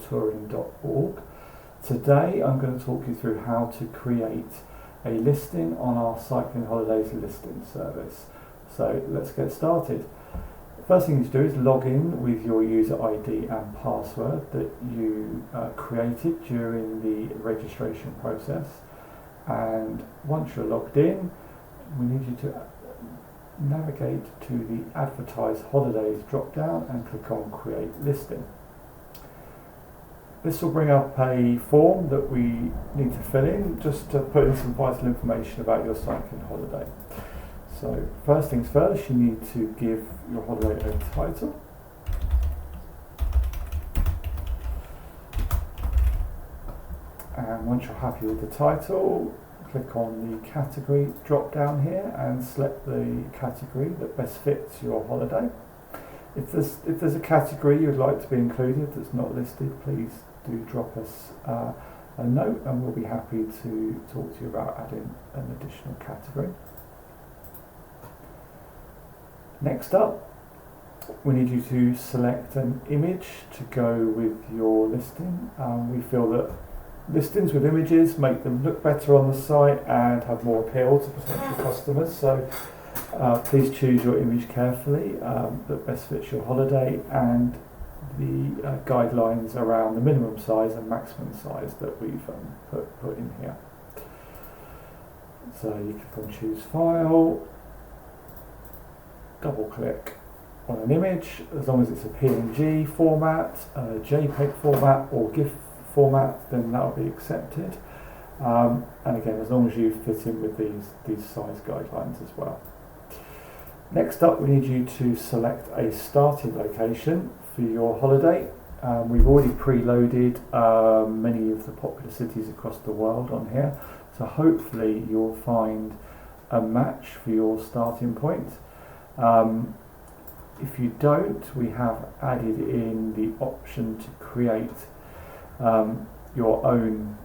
worldtouring.org. Today I'm going to talk you through how to create a listing on our Cycling Holidays listing service. So let's get started. First thing you need to do is log in with your user ID and password that you created during the registration process. And once you're logged in, we need you to navigate to the Advertise Holidays drop down and click on Create Listing. This will bring up a form that we need to fill in just to put in some vital information about your cycling holiday. So first things first, you need to give your holiday a title. And once you're happy with the title, click on the category drop down here and select the category that best fits your holiday. If there's a category you'd like to be included that's not listed, please do drop us a note and we'll be happy to talk to you about adding an additional category. Next up, we need you to select an image to go with your listing. We feel that listings with images make them look better on the site and have more appeal to potential customers. So please choose your image carefully that best fits your holiday and the guidelines around the minimum size and maximum size that we've put in here. So you click on Choose File, double click on an image, as long as it's a PNG format, a JPEG format or GIF format, then that will be accepted. And again, as long as you fit in with these size guidelines as well. Next up, we need you to select a starting location for your holiday. We've already preloaded many of the popular cities across the world on here, so hopefully you'll find a match for your starting point. If you don't, we have added in the option to create your own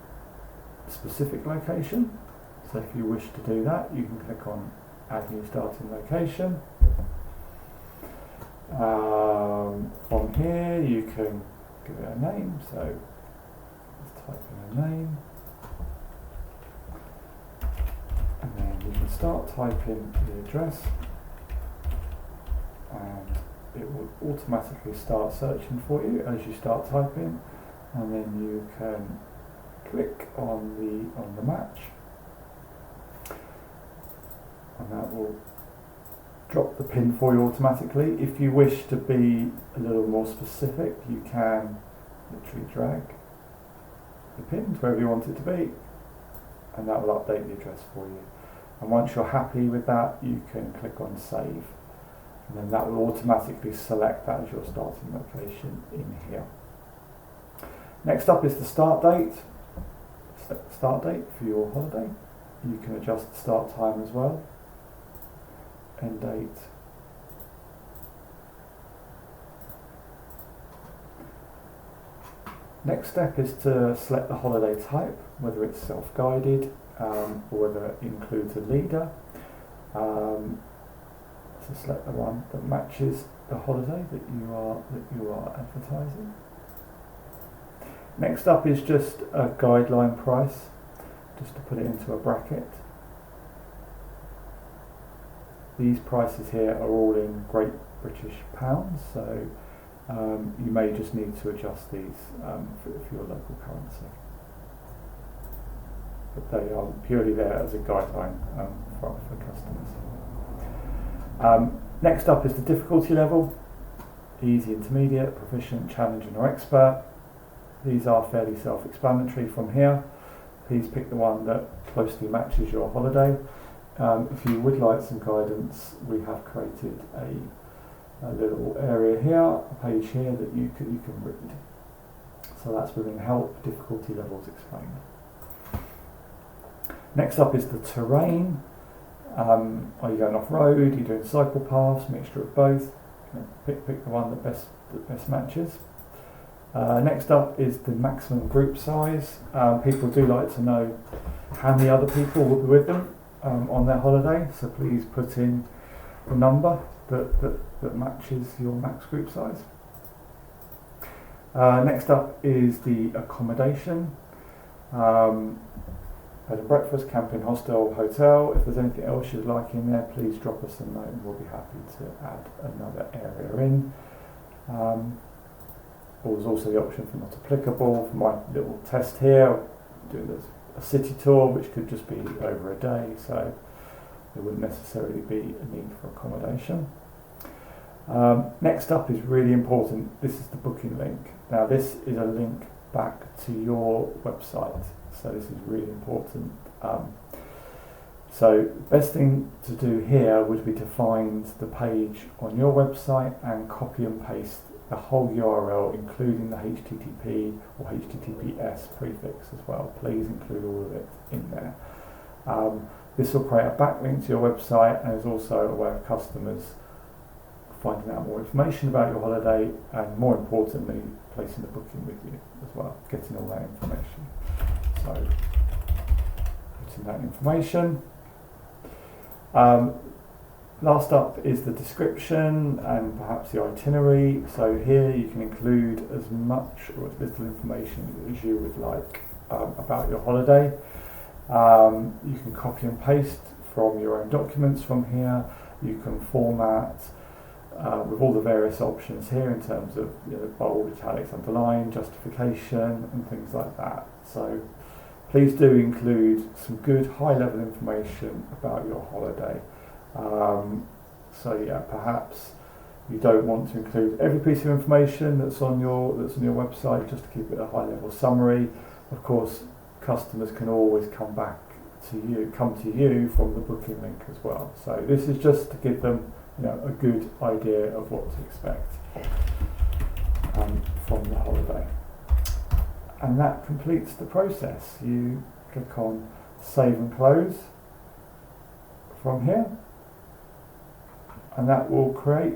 specific location. So if you wish to do that, you can click on Add New Starting Location. From here you can give it a name, so let's type in a name. And then you can start typing the address and it will automatically start searching for you as you start typing, and then you can click on the match and that will drop the pin for you automatically. If you wish to be a little more specific, you can literally drag the pin to wherever you want it to be and that will update the address for you. And once you're happy with that, you can click on Save. And then that will automatically select that as your starting location in here. Next up is the start date. Select the start date for your holiday. You can adjust the start time as well. End date. Next step is to select the holiday type, whether it's self-guided or whether it includes a leader. To select the one that matches the holiday that you are advertising. Next up is just a guideline price, just to put it into a bracket. These prices here are all in Great British pounds, so you may just need to adjust these for your local currency. But they are purely there as a guideline for customers. Next up is the difficulty level: easy, intermediate, proficient, challenging or expert. These are fairly self-explanatory from here. Please pick the one that closely matches your holiday. If you would like some guidance, we have created a little area here, a page here that you can read. So that's within Help, difficulty levels explained. Next up is the terrain. Are you going off-road? Are you doing cycle paths? Mixture of both. Pick the one that best matches. Next up is the maximum group size. People do like to know how many other people will be with them on their holiday, so please put in the number that matches your max group size. Next up is the accommodation. Bed and breakfast, camping, hostel, hotel. If there's anything else you'd like in there, please drop us a note and we'll be happy to add another area in. There's also the option for not applicable. For my little test here, doing a city tour, which could just be over a day, so there wouldn't necessarily be a need for accommodation. Next up is really important. This is the booking link. Now this is a link back to your website, so this is really important. So best thing to do here would be to find the page on your website and copy and paste the whole URL, including the HTTP or HTTPS prefix as well. Please include all of it in there. This will create a backlink to your website and is also a way of customers finding out more information about your holiday and, more importantly, placing the booking with you as well, getting all that information. So, putting that information. Last up is the description and perhaps the itinerary. So here you can include as much or as little information as you would like about your holiday. You can copy and paste from your own documents from here. You can format with all the various options here in terms of bold, italics, underline, justification and things like that. So please do include some good high-level information about your holiday. So yeah, perhaps you don't want to include every piece of information that's on your website, just to keep it a high-level summary. Of course, customers can always come to you from the booking link as well. So this is just to give them a good idea of what to expect from the holiday. And that completes the process. You click on Save and Close from here, and that will create